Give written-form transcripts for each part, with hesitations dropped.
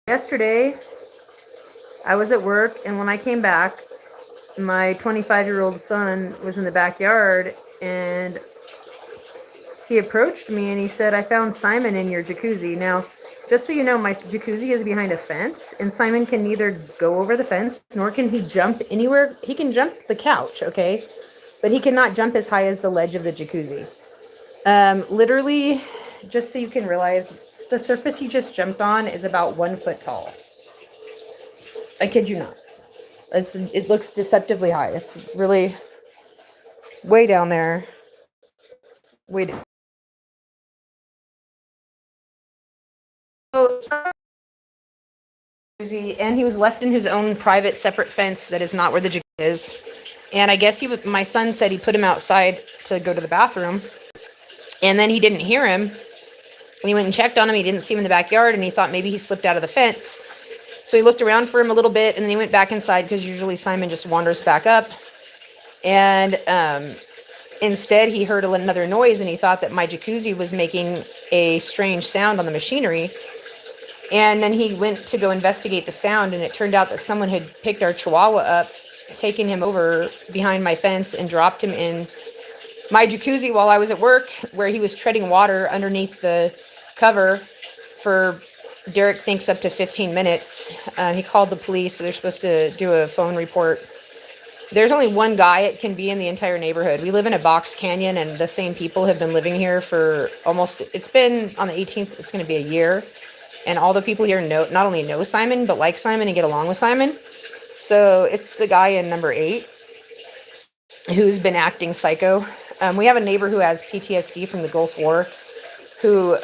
Yesterday, I was at work, and when I came back, my 25-year-old son was in the backyard, and he approached me and he said, I found Simon in your jacuzzi. Now, just so you know, my jacuzzi is behind a fence, and Simon can neither go over the fence nor can he jump anywhere. He can jump the couch, okay? But he cannot jump as high as the ledge of the jacuzzi. Literally, just so you can realize, the surface he just jumped on is about 1 foot tall. I kid you not. It looks deceptively high. It's really way down there. Way down. So, and he was left in his own private separate fence that is not where the jacuzzi is. And I guess my son said he put him outside to go to the bathroom, and then he didn't hear him. And he went and checked on him. He didn't see him in the backyard, and he thought maybe he slipped out of the fence. So he looked around for him a little bit, and then he went back inside because usually Simon just wanders back up. And instead, he heard another noise, and he thought that my jacuzzi was making a strange sound on the machinery. And then he went to go investigate the sound, and it turned out that someone had picked our Chihuahua up, taken him over behind my fence, and dropped him in my jacuzzi while I was at work, where he was treading water underneath the cover for, Derek thinks, up to 15 minutes. He called the police, so they're supposed to do a phone report. There's only one guy it can be in the entire neighborhood. We live in a box canyon, and the same people have been living here for it's been on the 18th, it's going to be a year. And all the people here not only know Simon, but like Simon and get along with Simon. So it's the guy in number 8 who's been acting psycho. We have a neighbor who has PTSD from the Gulf War, who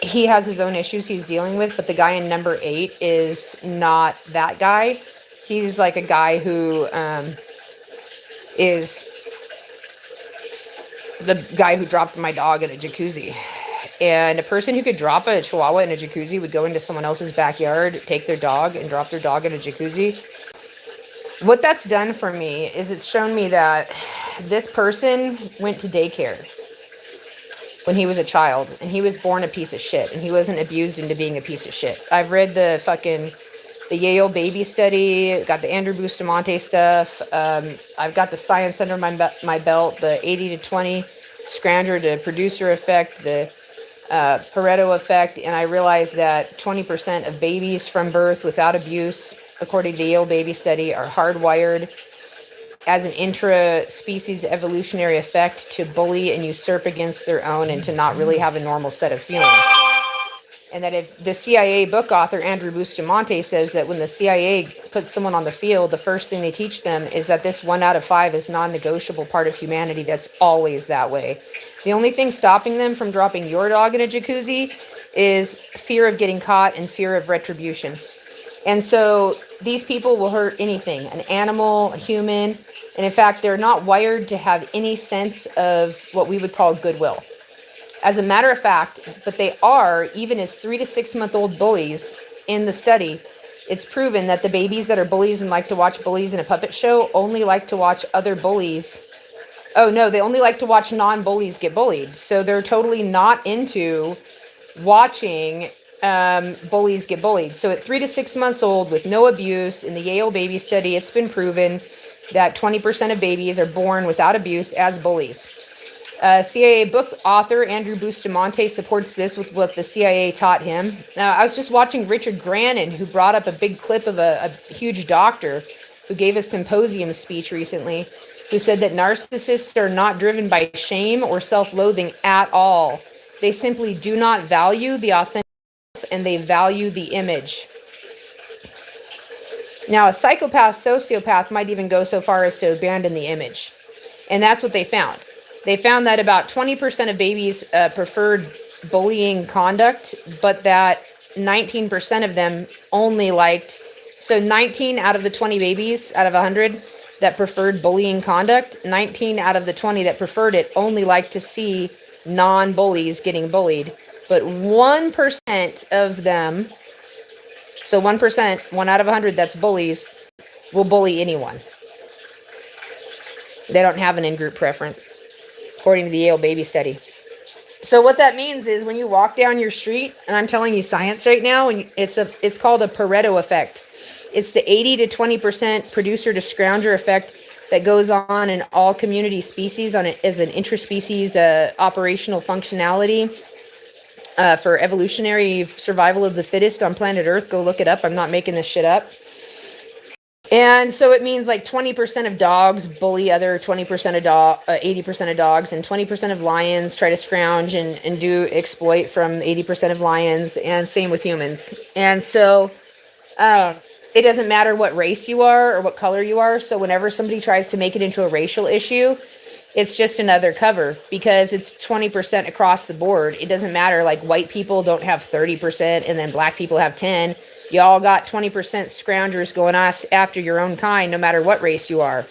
he has his own issues he's dealing with, but the guy in number 8 is not that guy. He's like a guy who is the guy who dropped my dog in a jacuzzi. And a person who could drop a Chihuahua in a jacuzzi would go into someone else's backyard, take their dog, and drop their dog in a jacuzzi. What that's done for me is it's shown me that this person went to daycare when he was a child, and he was born a piece of shit, and he wasn't abused into being a piece of shit. I've read the Yale baby study, got the Andrew Bustamante stuff. I've got the science under my belt, the 80 to 20 Scranger to producer effect, the Pareto effect, and I realized that 20% of babies from birth without abuse, according to the Yale baby study, are hardwired as an intra-species evolutionary effect to bully and usurp against their own and to not really have a normal set of feelings. And that if the CIA book author, Andrew Bustamante, says that when the CIA puts someone on the field, the first thing they teach them is that this 1 out of 5 is non-negotiable part of humanity. That's always that way. The only thing stopping them from dropping your dog in a jacuzzi is fear of getting caught and fear of retribution. And so these people will hurt anything, an animal, a human. And in fact, they're not wired to have any sense of what we would call goodwill. As a matter of fact, but they are, even as 3 to 6 month old bullies in the study, it's proven that the babies that are bullies and like to watch bullies in a puppet show only like to watch other bullies. Oh no, they only like to watch non-bullies get bullied. So they're totally not into watching bullies get bullied. So at 3 to 6 months old with no abuse, in the Yale baby study, it's been proven that 20% of babies are born without abuse as bullies. CIA book author Andrew Bustamante supports this with what the CIA taught him. I was just watching Richard Grannon, who brought up a big clip of a huge doctor who gave a symposium speech recently, who said that narcissists are not driven by shame or self-loathing at all. They simply do not value the authentic, and they value the image. Now, a sociopath might even go so far as to abandon the image. And that's what they found. They found that about 20% of babies preferred bullying conduct, but that 19% of them only liked, so 19 out of the 20 babies out of 100 that preferred bullying conduct, 19 out of the 20 that preferred it only liked to see non-bullies getting bullied. But 1% of them, so 1%, 1 out of 100 that's bullies, will bully anyone. They don't have an in-group preference, according to the Yale baby study. So what that means is when you walk down your street, and I'm telling you science right now, and it's called a Pareto effect. It's the 80 to 20% producer to scrounger effect that goes on in all community species on it as an interspecies operational functionality for evolutionary survival of the fittest on planet Earth. Go look it up. I'm not making this shit up. And so it means like 20% of dogs bully other 20% of 80% of dogs, and 20% of lions try to scrounge and do exploit from 80% of lions, and same with humans. And so it doesn't matter what race you are or what color you are. So whenever somebody tries to make it into a racial issue, it's just another cover because it's 20% across the board. It doesn't matter. Like white people don't have 30% and then black people have 10. You all got 20% scroungers going after your own kind, no matter what race you are,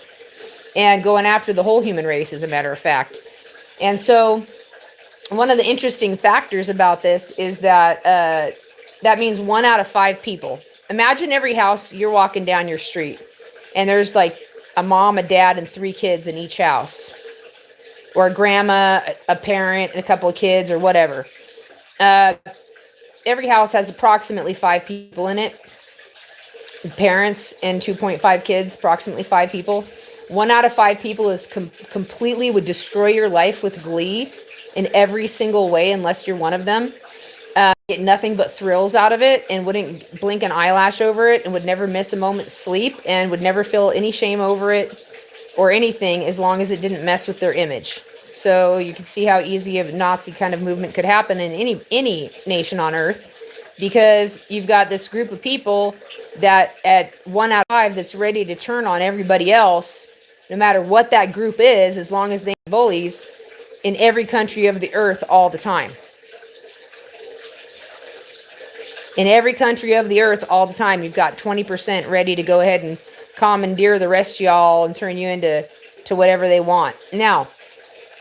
and going after the whole human race, as a matter of fact. And so one of the interesting factors about this is that that means 1 out of 5 people. Imagine every house you're walking down your street and there's like a mom, a dad, and 3 kids in each house, or a grandma, a parent, and a couple of kids, or whatever. Every house has approximately 5 people in it. Parents and 2.5 kids, approximately 5 people. 1 out of 5 people is completely would destroy your life with glee in every single way, unless you're one of them. Get nothing but thrills out of it and wouldn't blink an eyelash over it and would never miss a moment's sleep and would never feel any shame over it or anything, as long as it didn't mess with their image. So you can see how easy a Nazi kind of movement could happen in any nation on earth, because you've got this group of people that at 1 out of 5 that's ready to turn on everybody else, no matter what that group is, as long as they are bullies, in every country of the earth all the time. In every country of the earth all the time, you've got 20% ready to go ahead and commandeer the rest of y'all and turn you into whatever they want. Now,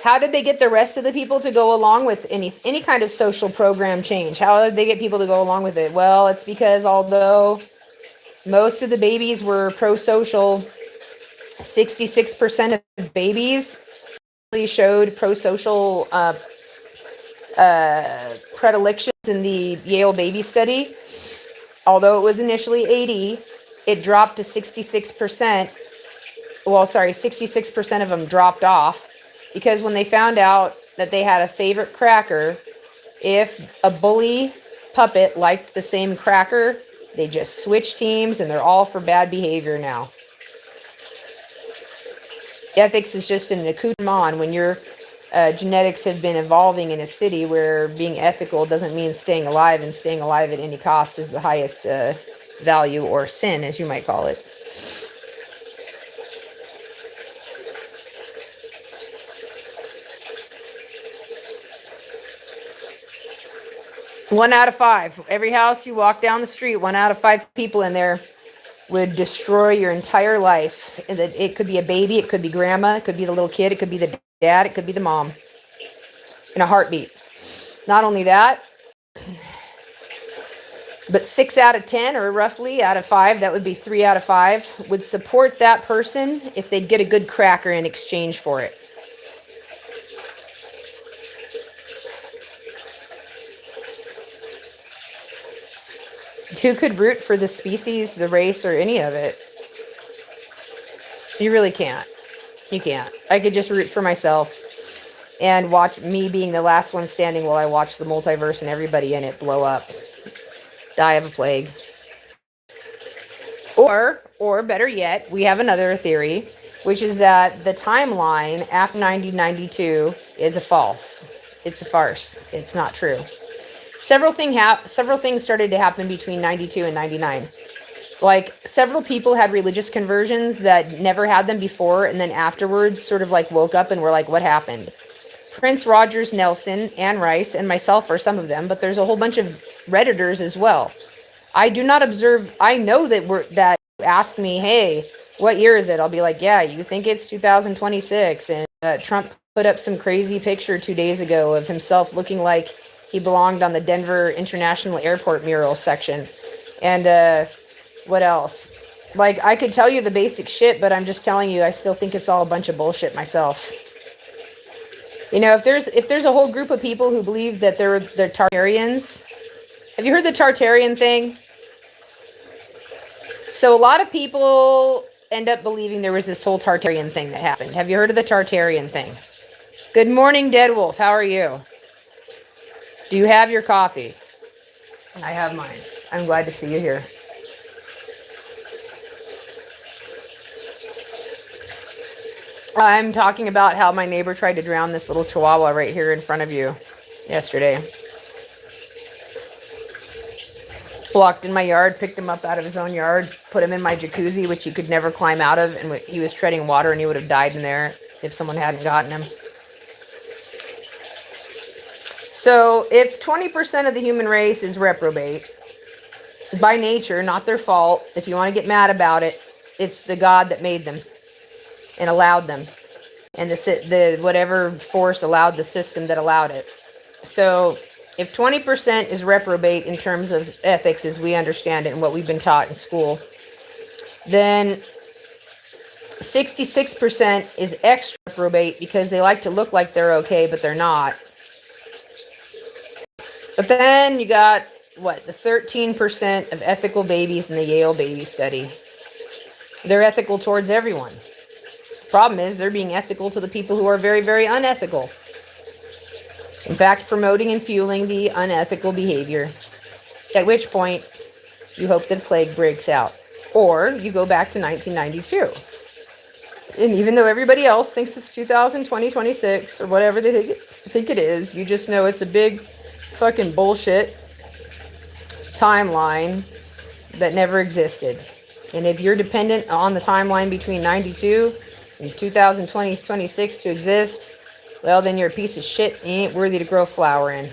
how did they get the rest of the people to go along with any kind of social program change? How did they get people to go along with it? Well, it's because although most of the babies were pro-social, 66% of babies showed pro-social predilections in the Yale baby study. Although it was initially 80, it dropped to 66%. Well, sorry, 66% of them dropped off, because when they found out that they had a favorite cracker, if a bully puppet liked the same cracker, they just switch teams and they're all for bad behavior now. Ethics is just an accoutrement when your genetics have been evolving in a city where being ethical doesn't mean staying alive, and staying alive at any cost is the highest value, or sin, as you might call it. One out of 5. Every house you walk down the street, 1 out of 5 people in there would destroy your entire life. And it could be a baby, it could be grandma, it could be the little kid, it could be the dad, it could be the mom. In a heartbeat. Not only that, but 6 out of 10, or roughly out of 5, that would be 3 out of 5, would support that person if they'd get a good cracker in exchange for it. Who could root for the species, the race, or any of it? You really can't. You can't. I could just root for myself and watch me being the last one standing while I watch the multiverse and everybody in it blow up. Die of a plague. Or better yet, we have another theory, which is that the timeline after 1992 is a false. It's a farce. It's not true. Several things started to happen between 92 and 99. Like, several people had religious conversions that never had them before, and then afterwards sort of like woke up and were like, what happened? Prince Rogers Nelson, Anne Rice, and myself are some of them, but there's a whole bunch of Redditors as well. I do not observe. I know that ask me, hey, what year is it? I'll be like, yeah, you think it's 2026. And Trump put up some crazy picture 2 days ago of himself looking like he belonged on the Denver International Airport mural section. And what else? Like, I could tell you the basic shit, but I'm just telling you, I still think it's all a bunch of bullshit myself. You know, if there's a whole group of people who believe that they're Tartarians, have you heard the Tartarian thing? So a lot of people end up believing there was this whole Tartarian thing that happened. Have you heard of the Tartarian thing? Good morning, Dead Wolf. How are you? Do you have your coffee? I have mine. I'm glad to see you here. I'm talking about how my neighbor tried to drown this little chihuahua right here in front of you yesterday. Walked in my yard, picked him up out of his own yard, put him in my jacuzzi, which he could never climb out of, and he was treading water and he would have died in there if someone hadn't gotten him. So if 20% of the human race is reprobate, by nature, not their fault, if you want to get mad about it, it's the God that made them and allowed them, and the whatever force allowed the system that allowed it. So if 20% is reprobate in terms of ethics as we understand it and what we've been taught in school, then 66% is extra reprobate because they like to look like they're okay, but they're not. But then you got, what, the 13% of ethical babies in the Yale baby study. They're ethical towards everyone. Problem is, they're being ethical to the people who are very, very unethical. In fact, promoting and fueling the unethical behavior. At which point, you hope that a plague breaks out. Or you go back to 1992. And even though everybody else thinks it's 2026 or whatever they think it is, you just know it's a big fucking bullshit timeline that never existed. And if you're dependent on the timeline between 92 and 2026 to exist, well, then you're a piece of shit and ain't worthy to grow flour in.